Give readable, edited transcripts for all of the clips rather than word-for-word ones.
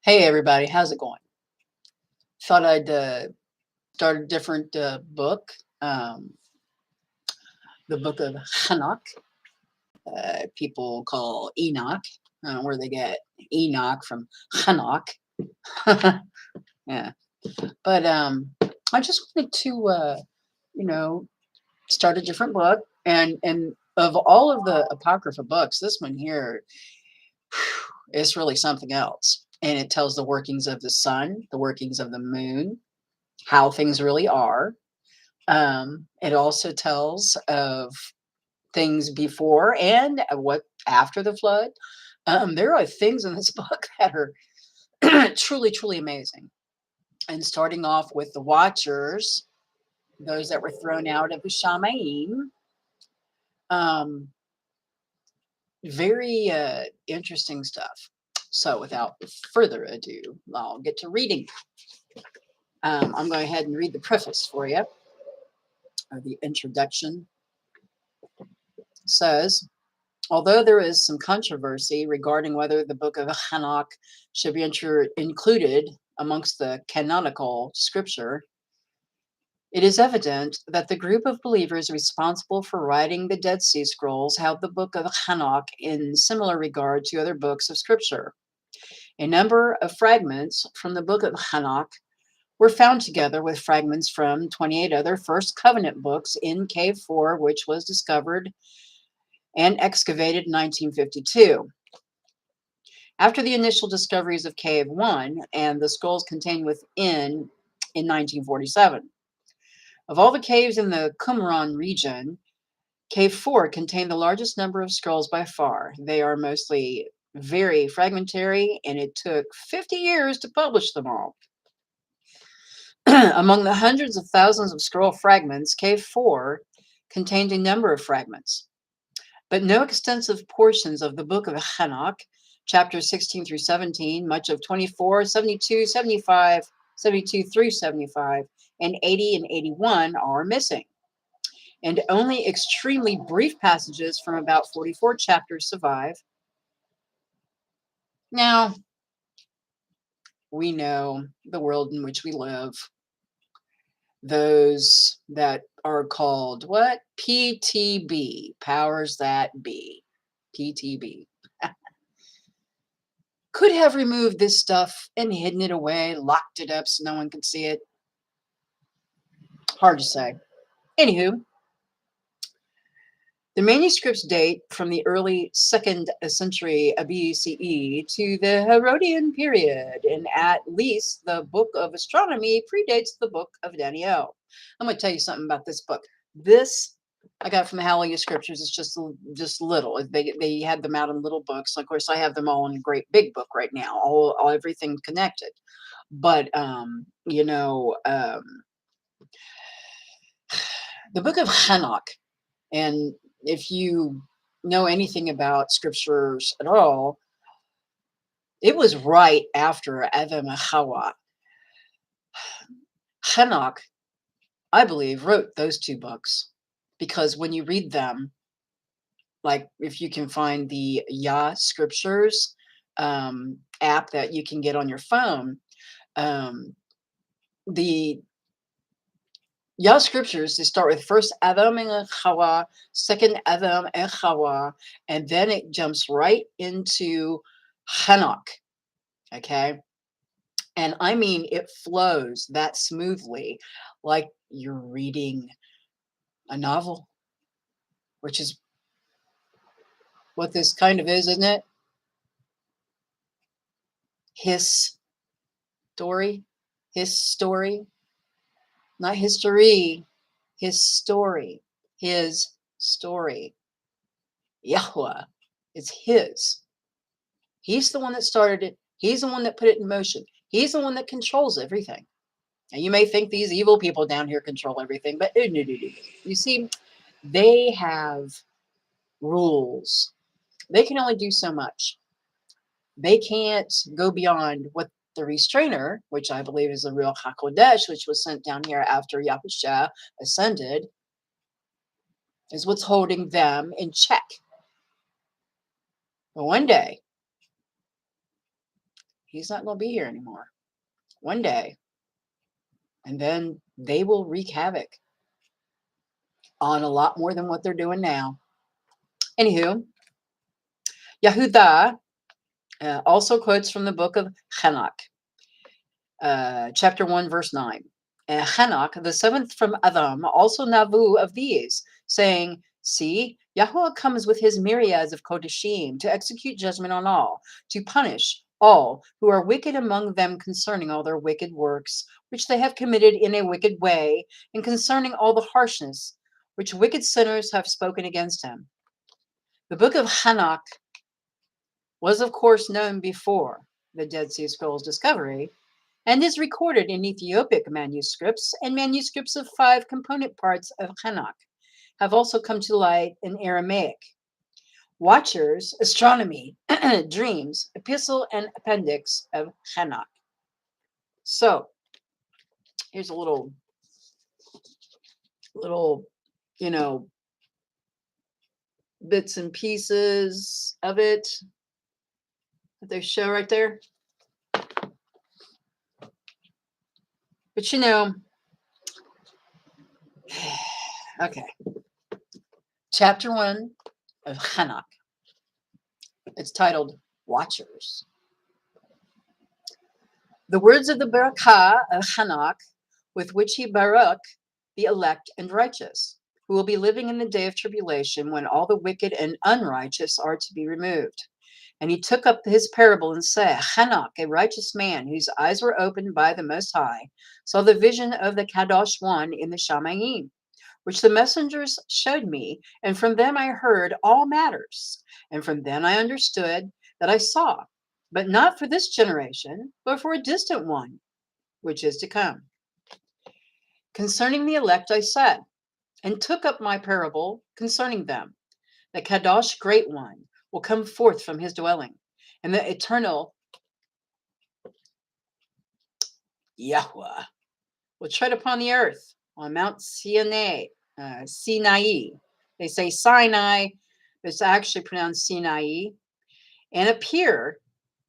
Hey everybody, how's it going? Thought I'd start a different book, um, the book of Hanok. People call Enoch. I don't know where they get Enoch from Hanok. Yeah, but I just wanted to, you know, start a different book, and of all of the apocrypha books, this one here is really something else, and it tells the workings of the sun, the workings of the moon, how things really are. It also tells of things before and what after the flood. There are things in this book that are truly, truly amazing. And starting off with the Watchers, those that were thrown out of the Shamaim, um, very interesting stuff. So, without further ado, I'll get to reading. I'm going ahead and read the preface for you, or the introduction. It says, although there is some controversy regarding whether the book of Hanok should be included amongst the canonical scripture, it is evident that the group of believers responsible for writing the Dead Sea Scrolls held the book of Hanok in similar regard to other books of scripture. A number of fragments from the book of Hanok were found together with fragments from 28 other First Covenant books in Cave 4, which was discovered and excavated in 1952. After the initial discoveries of Cave 1 and the scrolls contained within in 1947. Of all the caves in the Qumran region, Cave 4 contained the largest number of scrolls by far. They are mostly very fragmentary, and it took 50 years to publish them all. Among the hundreds of thousands of scroll fragments, Cave 4 contained a number of fragments, but no extensive portions of the book of Hanok, chapters 16 through 17, much of 24, 72, 75, 72 through 75, and 80 and 81 are missing. And only extremely brief passages from about 44 chapters survive. Now, we know the world in which we live. Those that are called what? PTB, powers that be. PTB. Could have removed this stuff and hidden it away, locked it up so no one could see it. Hard to say. Anywho, the manuscripts date from the early 2nd century BCE to the Herodian period, and at least the Book of Astronomy predates the Book of Daniel. I'm going to tell you something about this book. This I got from the Hallelujah Scriptures. It's just little. They had them out in little books. Of course, I have them all in a great big book right now. All everything connected. But the Book of Hanok, and if you know anything about scriptures at all, it was right after Adam and Hawa. Hanok, I believe, wrote those two books because when you read them, like if you can find the Yah Scriptures app that you can get on your phone, the Yah Scriptures, they start with first Adam and Hawa, second Adam and Hawa, and then it jumps right into Hanok. Okay. And I mean, it flows that smoothly, like you're reading a novel, which is what this kind of is, isn't it? His story, his story, not history, his story, his story. Yahweh, it's his. He's the one that started it. He's the one that put it in motion. He's the one that controls everything. And you may think these evil people down here control everything, but no. You see, they have rules. They can only do so much. They can't go beyond what the restrainer, which I believe is the real HaKodesh, which was sent down here after Yahushua ascended, is what's holding them in check. But one day, He's not going to be here anymore. One day. And then they will wreak havoc on a lot more than what they're doing now. Anywho, Yehuda also quotes from the book of Hanok, chapter 1, verse 9. Hanok, the seventh from Adam, also Navu of these, saying, see, Yahweh comes with his myriads of Kodeshim to execute judgment on all, to punish all who are wicked among them concerning all their wicked works, which they have committed in a wicked way, and concerning all the harshness which wicked sinners have spoken against him. The book of Hanok was, of course, known before the Dead Sea Scrolls discovery, and is recorded in Ethiopic manuscripts, and manuscripts of 5 component parts of Hanok have also come to light in Aramaic. Watchers, Astronomy, Dreams, Epistle, and Appendix of Hanok. So, here's a little, bits and pieces of it that they show right there. But okay. Chapter 1 of Hanok. It's titled Watchers. The words of the berekah of Hanok, with which he barak the elect and righteous, who will be living in the day of tribulation when all the wicked and unrighteous are to be removed. And he took up his parable and said, Hanok, a righteous man whose eyes were opened by the Most High, saw the vision of the Kadosh one in the Shamayim, which the messengers showed me, and from them I heard all matters. And from them I understood that I saw, but not for this generation, but for a distant one, which is to come. Concerning the elect I said, and took up my parable concerning them. The Kadosh Great One will come forth from his dwelling, and the eternal Yahweh will tread upon the earth on Mount Sinai. They say Sinai, but it's actually pronounced Sinai, and appear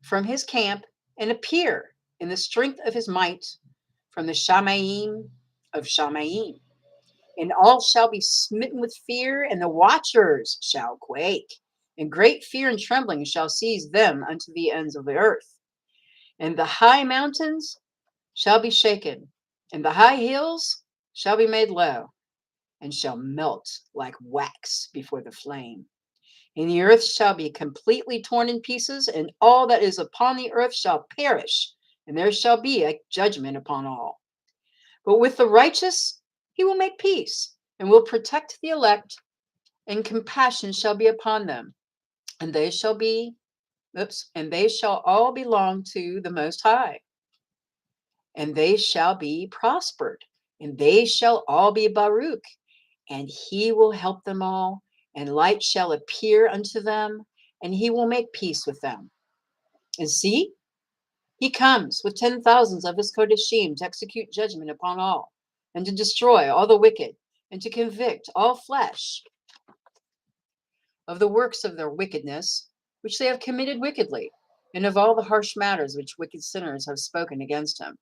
from his camp, and appear in the strength of his might from the Shamayim of Shamayim. And all shall be smitten with fear, and the watchers shall quake, and great fear and trembling shall seize them unto the ends of the earth. And the high mountains shall be shaken, and the high hills shall be made low, and shall melt like wax before the flame. And the earth shall be completely torn in pieces, and all that is upon the earth shall perish, and there shall be a judgment upon all. But with the righteous he will make peace, and will protect the elect, and compassion shall be upon them, and they shall all belong to the Most High, and they shall be prospered, and they shall all be Baruch, and he will help them all, and light shall appear unto them, and he will make peace with them. And see, he comes with 10,000s of his Kodeshim to execute judgment upon all, and to destroy all the wicked, and to convict all flesh of the works of their wickedness, which they have committed wickedly, and of all the harsh matters which wicked sinners have spoken against him.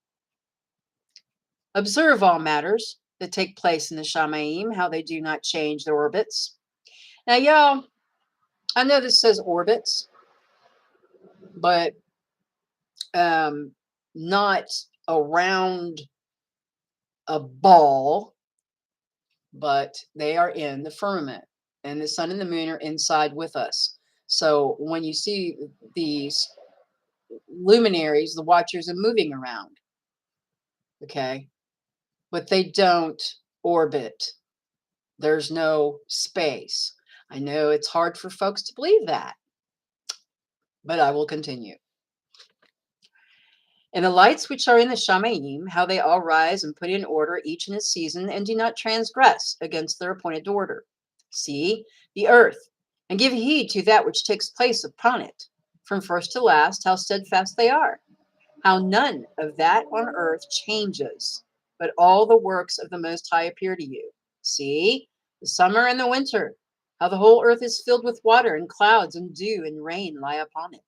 Observe all matters that take place in the Shamayim, how they do not change their orbits. Now, y'all, I know this says orbits, but not around a ball, but they are in the firmament, and the sun and the moon are inside with us. So when you see these luminaries, the watchers are moving around, okay, but they don't orbit. There's no space. I know it's hard for folks to believe that, but I will continue. And the lights which are in the Shamayim, how they all rise and put in order, each in its season, and do not transgress against their appointed order. See the earth, and give heed to that which takes place upon it, from first to last, how steadfast they are, how none of that on earth changes, but all the works of the Most High appear to you. See the summer and the winter, how the whole earth is filled with water, and clouds and dew and rain lie upon it.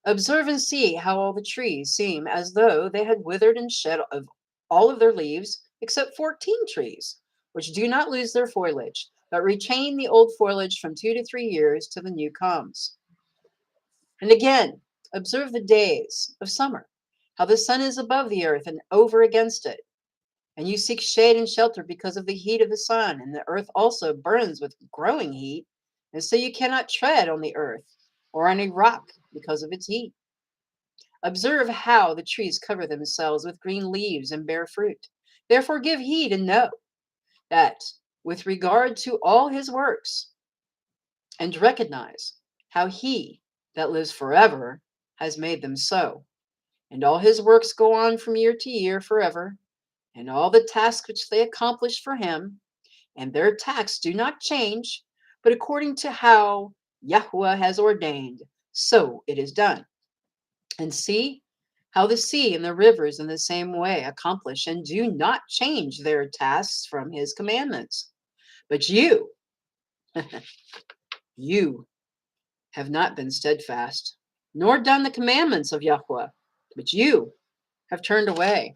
Observe and see how all the trees seem as though they had withered and shed of all of their leaves, except 14 trees, which do not lose their foliage, but retain the old foliage from 2 to 3 years till the new comes. And again, observe the days of summer, how the sun is above the earth and over against it. And you seek shade and shelter because of the heat of the sun, and the earth also burns with growing heat, and so you cannot tread on the earth or on a rock because of its heat. Observe how the trees cover themselves with green leaves and bear fruit. Therefore, give heed and know that with regard to all his works, and recognize how he that lives forever has made them so. And all his works go on from year to year forever, and all the tasks which they accomplish for him, and their tasks do not change, but according to how Yahweh has ordained, so it is done. And see how the sea and the rivers in the same way accomplish and do not change their tasks from his commandments. But you, you have not been steadfast, nor done the commandments of Yahweh, but you have turned away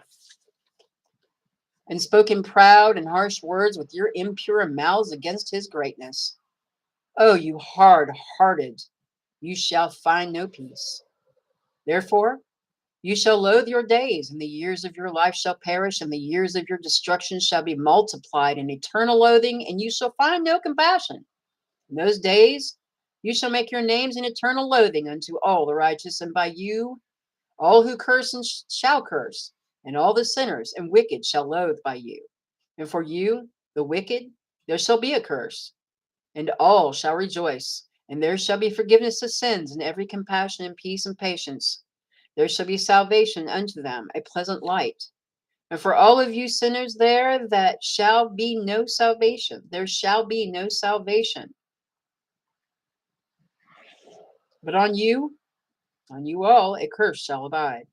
and spoken proud and harsh words with your impure mouths against his greatness. Oh, you hard-hearted, you shall find no peace. Therefore, you shall loathe your days, and the years of your life shall perish, and the years of your destruction shall be multiplied in eternal loathing, and you shall find no compassion. In those days, you shall make your names in eternal loathing unto all the righteous, and by you all who curse and shall curse, and all the sinners and wicked shall loathe by you. And for you, the wicked, there shall be a curse, and all shall rejoice, and there shall be forgiveness of sins, and every compassion and peace and patience. There shall be salvation unto them, a pleasant light. And for all of you sinners there, that shall be no salvation. There shall be no salvation. But on you all, a curse shall abide.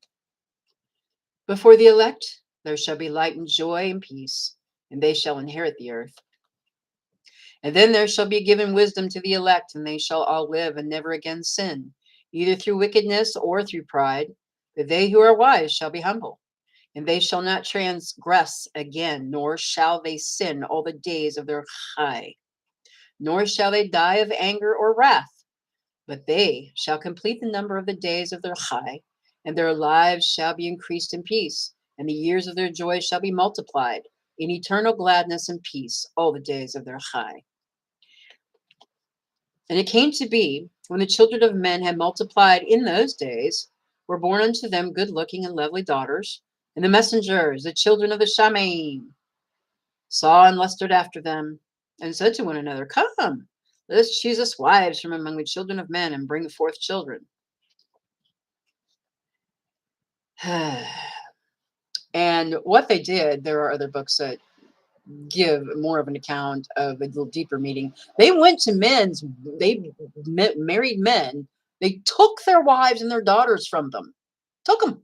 But for the elect, there shall be light and joy and peace, and they shall inherit the earth. And then there shall be given wisdom to the elect, and they shall all live and never again sin, either through wickedness or through pride. But they who are wise shall be humble, and they shall not transgress again, nor shall they sin all the days of their chai, nor shall they die of anger or wrath, but they shall complete the number of the days of their chai, and their lives shall be increased in peace, and the years of their joy shall be multiplied in eternal gladness and peace all the days of their chai. And it came to be, when the children of men had multiplied in those days, were born unto them good-looking and lovely daughters, and the messengers, the children of the Shamaim, saw and lusted after them, and said to one another, Come, let us choose us wives from among the children of men, and bring forth children. And what they did, there are other books that give more of an account of a little deeper meeting. They went to they married men. They took their wives and their daughters from them. Took them.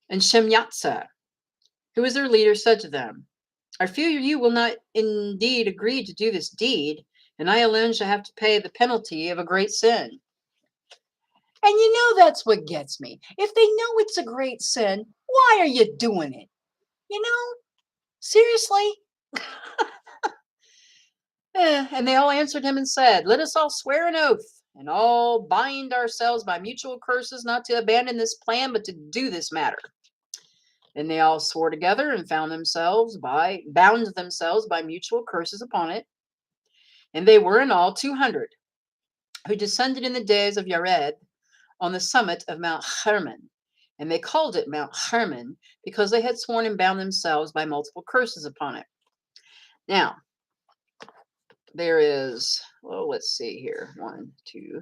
And Shemyatsa, who was their leader, said to them, I fear you will not indeed agree to do this deed, and I alone shall have to pay the penalty of a great sin. And you know, that's what gets me. If they know it's a great sin, why are you doing it? You know, seriously? And they all answered him and said, Let us all swear an oath, and all bind ourselves by mutual curses not to abandon this plan, but to do this matter. And they all swore together and bound themselves by mutual curses upon it. And they were in all 200, who descended in the days of Yared on the summit of Mount Hermon. And they called it Mount Hermon because they had sworn and bound themselves by multiple curses upon it. Now, there is, well, let's see here. 1, 2,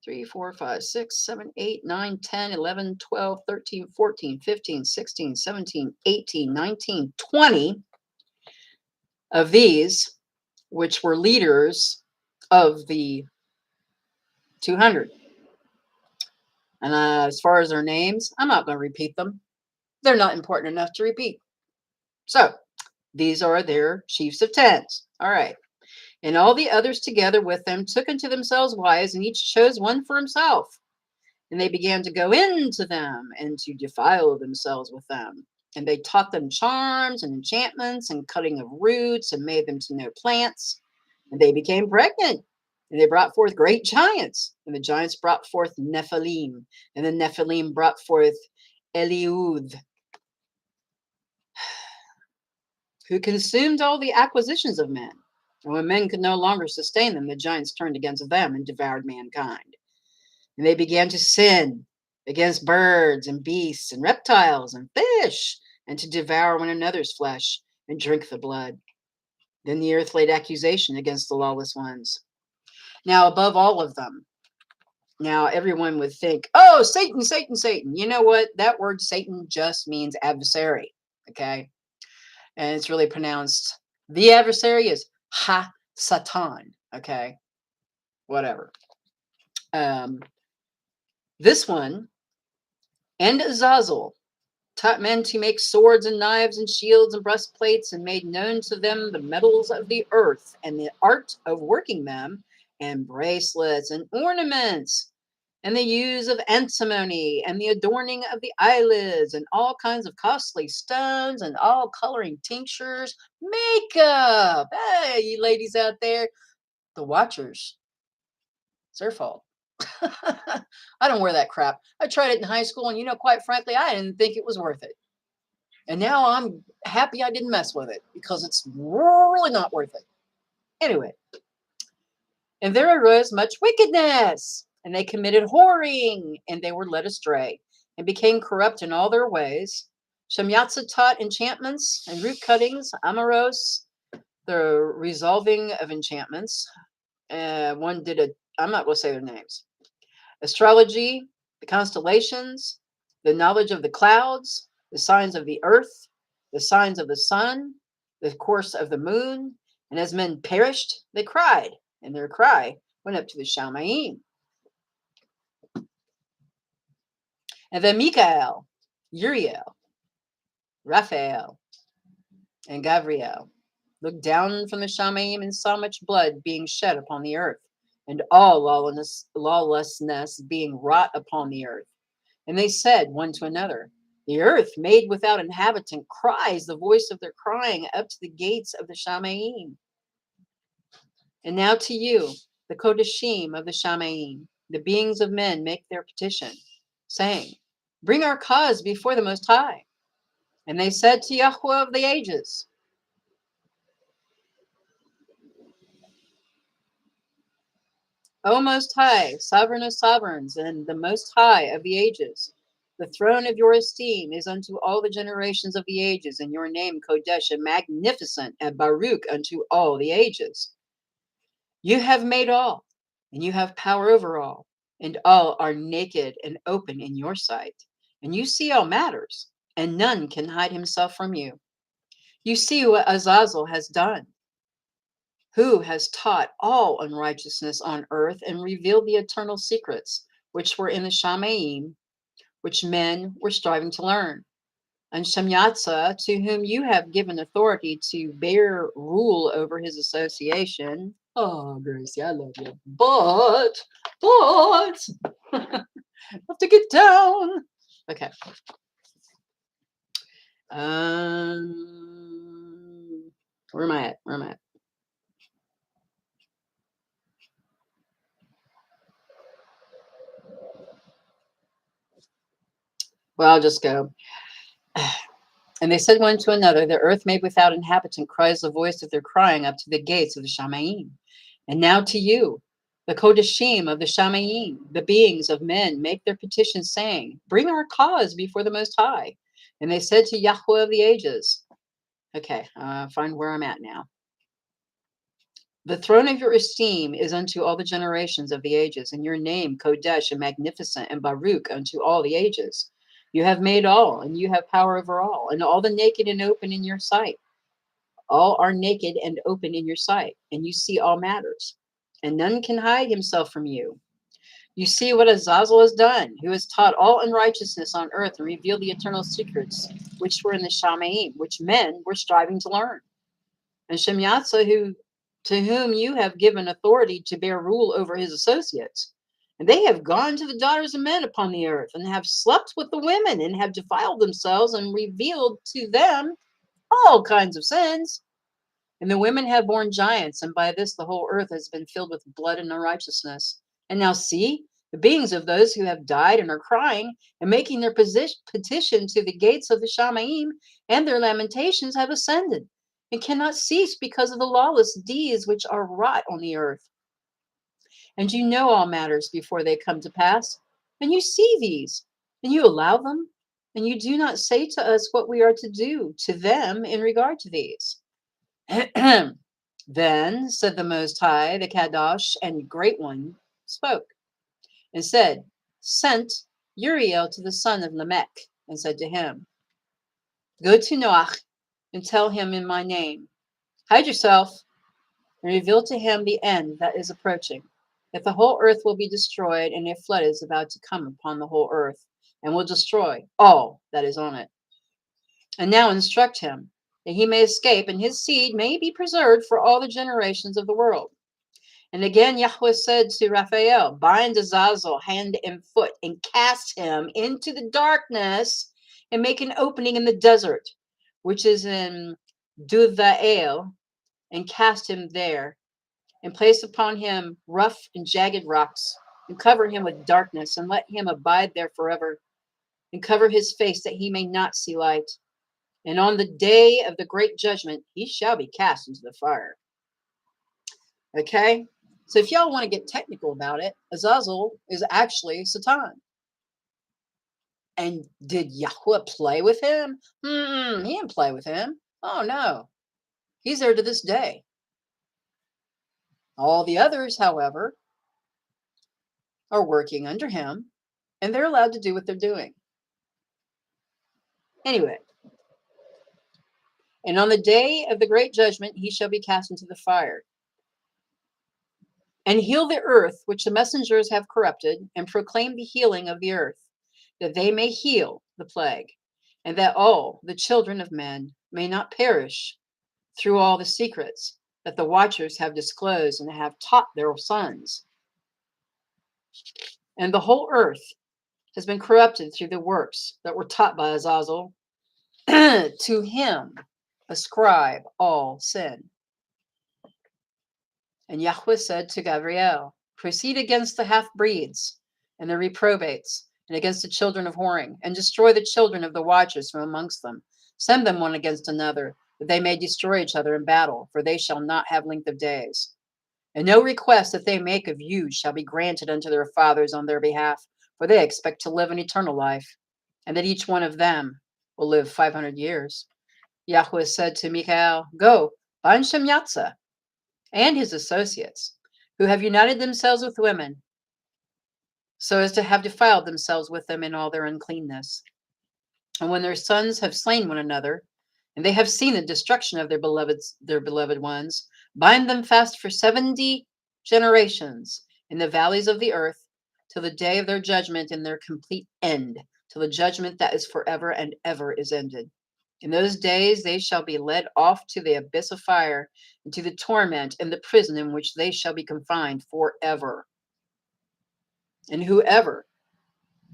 3, 4, 5, 6, 7, 8, 9, 10, 11, 12, 13, 14, 15, 16, 17, 18, 19, 20 of these, which were leaders of the 200. And as far as their names, I'm not going to repeat them. They're not important enough to repeat. So these are their chiefs of tens. All right. And all the others together with them took unto themselves wives, and each chose one for himself. And they began to go into them and to defile themselves with them. And they taught them charms and enchantments and cutting of roots and made them to know plants. And they became pregnant. And they brought forth great giants. And the giants brought forth Nephilim. And the Nephilim brought forth Eliud, who consumed all the acquisitions of men. And when men could no longer sustain them, the giants turned against them and devoured mankind. And they began to sin against birds and beasts and reptiles and fish, and to devour one another's flesh and drink the blood. Then the earth laid accusation against the lawless ones. Now, above all of them, now everyone would think, oh, Satan, Satan, Satan. You know what? That word Satan just means adversary. Okay. And it's really pronounced, the adversary is Ha-Satan. Okay. Whatever. This one and Azazel taught men to make swords and knives and shields and breastplates, and made known to them the metals of the earth and the art of working them, and bracelets and ornaments, and the use of antimony, and the adorning of the eyelids, and all kinds of costly stones, and all coloring tinctures, makeup. Hey, you ladies out there, the watchers, it's their fault. I don't wear that crap. I tried it in high school, and quite frankly, I didn't think it was worth it. And now I'm happy I didn't mess with it, because it's really not worth it. Anyway, and there arose much wickedness, and they committed whoring, and they were led astray, and became corrupt in all their ways. Shemyatsa taught enchantments and root cuttings, amoros, the resolving of enchantments. One did I'm not going to say their names. Astrology, the constellations, the knowledge of the clouds, the signs of the earth, the signs of the sun, the course of the moon. And as men perished, they cried, and their cry went up to the Shamaim. And then Michael, Uriel, Raphael, and Gabriel looked down from the Shamaim and saw much blood being shed upon the earth, and all lawlessness being wrought upon the earth. And they said one to another, the earth made without inhabitant cries the voice of their crying up to the gates of the Shamaim. And now to you, the Kodashim of the Shamaim, the beings of men make their petition, saying, bring our cause before the Most High. And they said to Yahweh of the ages, O Most High, sovereign of sovereigns, and the Most High of the ages, the throne of your esteem is unto all the generations of the ages, and your name, Kodesh, and magnificent, and Baruch unto all the ages. You have made all, and you have power over all, and all are naked and open in your sight, and you see all matters, and none can hide himself from you. You see what Azazel has done, who has taught all unrighteousness on earth and revealed the eternal secrets which were in the Shamaim, which men were striving to learn. And Shemyatsa, to whom you have given authority to bear rule over his association. Oh, Gracie, I love you. But, I have to get down. Okay. Where am I at? Well, I'll just go. And they said one to another, the earth made without inhabitant cries the voice of their crying up to the gates of the Shamaim. And now to you, the Kodashim of the Shamaim, the beings of men, make their petition, saying, bring our cause before the Most High. And they said to Yahweh of the ages, okay, find where I'm at now. The throne of your esteem is unto all the generations of the ages, and your name, Kodesh, and magnificent, and Baruch unto all the ages. You have made all, and you have power over all, and all the naked and open in your sight. All are naked and open in your sight, and you see all matters, and none can hide himself from you. You see what Azazel has done, who has taught all unrighteousness on earth and revealed the eternal secrets which were in the Shamaim, which men were striving to learn. And Shemyatsa, who to whom you have given authority to bear rule over his associates. And they have gone to the daughters of men upon the earth, and have slept with the women, and have defiled themselves, and revealed to them all kinds of sins. And the women have borne giants, and by this the whole earth has been filled with blood and unrighteousness. And now see, the beings of those who have died and are crying, and making their petition to the gates of the Shamaim, and their lamentations have ascended, and cannot cease because of the lawless deeds which are wrought on the earth. And you know all matters before they come to pass, and you see these, and you allow them, and you do not say to us what we are to do to them in regard to these. Then said the Most High, the Kadosh and Great One, spoke and said, sent Uriel to the son of Lamech, and said to him, go to Noach and tell him in my name, hide yourself, and reveal to him the end that is approaching, that the whole earth will be destroyed, and a flood is about to come upon the whole earth, and will destroy all that is on it. And now instruct him, that he may escape, and his seed may be preserved for all the generations of the world. And again Yahweh said to Raphael, bind Azazel hand and foot, and cast him into the darkness, and make an opening in the desert, which is in Duthael, and cast him there, and place upon him rough and jagged rocks, and cover him with darkness, and let him abide there forever, and cover his face that he may not see light. And on the day of the great judgment, he shall be cast into the fire. Okay? So if y'all want to get technical about it, Azazel is actually Satan. And did Yahweh play with him? He didn't play with him. Oh, no. He's there to this day. All the others, however, are working under him, and they're allowed to do what they're doing. Anyway, and on the day of the great judgment, he shall be cast into the fire. And heal the earth, which the messengers have corrupted, and proclaim the healing of the earth, that they may heal the plague, and that all the children of men may not perish through all the secrets that the watchers have disclosed and have taught their sons. And the whole earth has been corrupted through the works that were taught by Azazel. To him ascribe all sin. And Yahweh said to Gabriel, proceed against the half-breeds and the reprobates, and against the children of whoring, and destroy the children of the watchers from amongst them. Send them one against another, that they may destroy each other in battle, for they shall not have length of days. And no request that they make of you shall be granted unto their fathers on their behalf, for they expect to live an eternal life, and that each one of them will live 500 years. Yahweh said to Michael, go, bind Shemyatza and his associates, who have united themselves with women, so as to have defiled themselves with them in all their uncleanness. And when their sons have slain one another, and they have seen the destruction of their beloved ones, bind them fast for 70 generations in the valleys of the earth, till the day of their judgment and their complete end, till the judgment that is forever and ever is ended. In those days they shall be led off to the abyss of fire, and to the torment and the prison in which they shall be confined forever. And whoever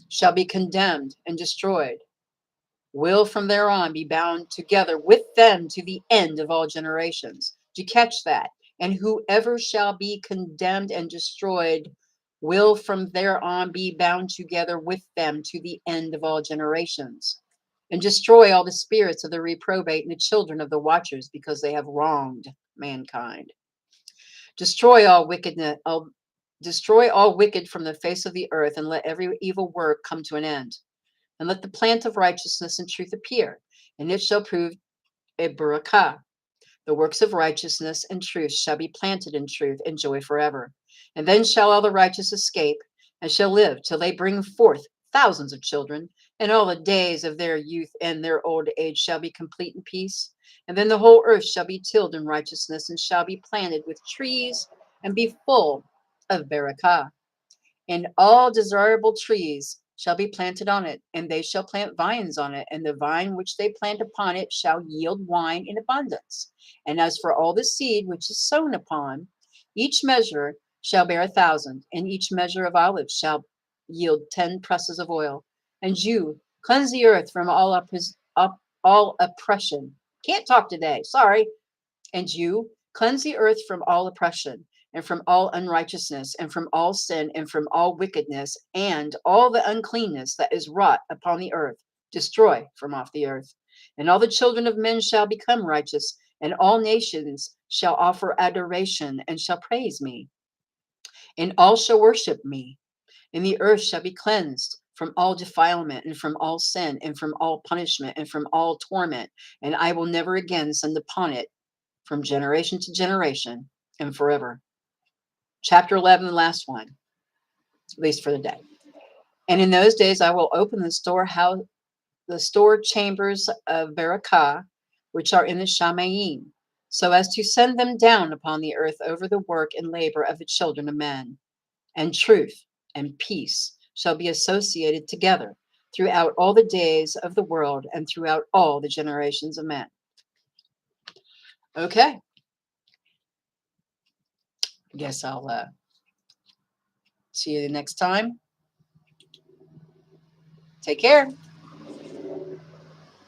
shall be condemned and destroyed will from there on be bound together with them to the end of all generations. Did you catch that? And whoever shall be condemned and destroyed will from there on be bound together with them to the end of all generations. And destroy all the spirits of the reprobate and the children of the watchers, because they have wronged mankind. Destroy all wickedness, destroy all wicked from the face of the earth, and let every evil work come to an end. And let the plant of righteousness and truth appear, and it shall prove a berekah. The works of righteousness and truth shall be planted in truth and joy forever. And then shall all the righteous escape, and shall live till they bring forth thousands of children, and all the days of their youth and their old age shall be complete in peace. And then the whole earth shall be tilled in righteousness, and shall be planted with trees, and be full of berekah. And all desirable trees shall be planted on it, and they shall plant vines on it, and the vine which they plant upon it shall yield wine in abundance. And as for all the seed which is sown upon, each measure shall bear 1,000, and each measure of olives shall yield 10 presses of oil. And you cleanse the earth from all oppression. Can't talk today, sorry. And you cleanse the earth from all oppression, and from all unrighteousness, and from all sin, and from all wickedness, and all the uncleanness that is wrought upon the earth. Destroy from off the earth. And all the children of men shall become righteous, and all nations shall offer adoration and shall praise me. And all shall worship me. And the earth shall be cleansed from all defilement, and from all sin, and from all punishment, and from all torment. And I will never again send upon it from generation to generation and forever. Chapter 11, the last one, at least for the day. And in those days I will open the store chambers of berekah, which are in the Shamayim, so as to send them down upon the earth over the work and labor of the children of men. And truth and peace shall be associated together throughout all the days of the world and throughout all the generations of men. Okay. Guess I'll see you next time. Take care.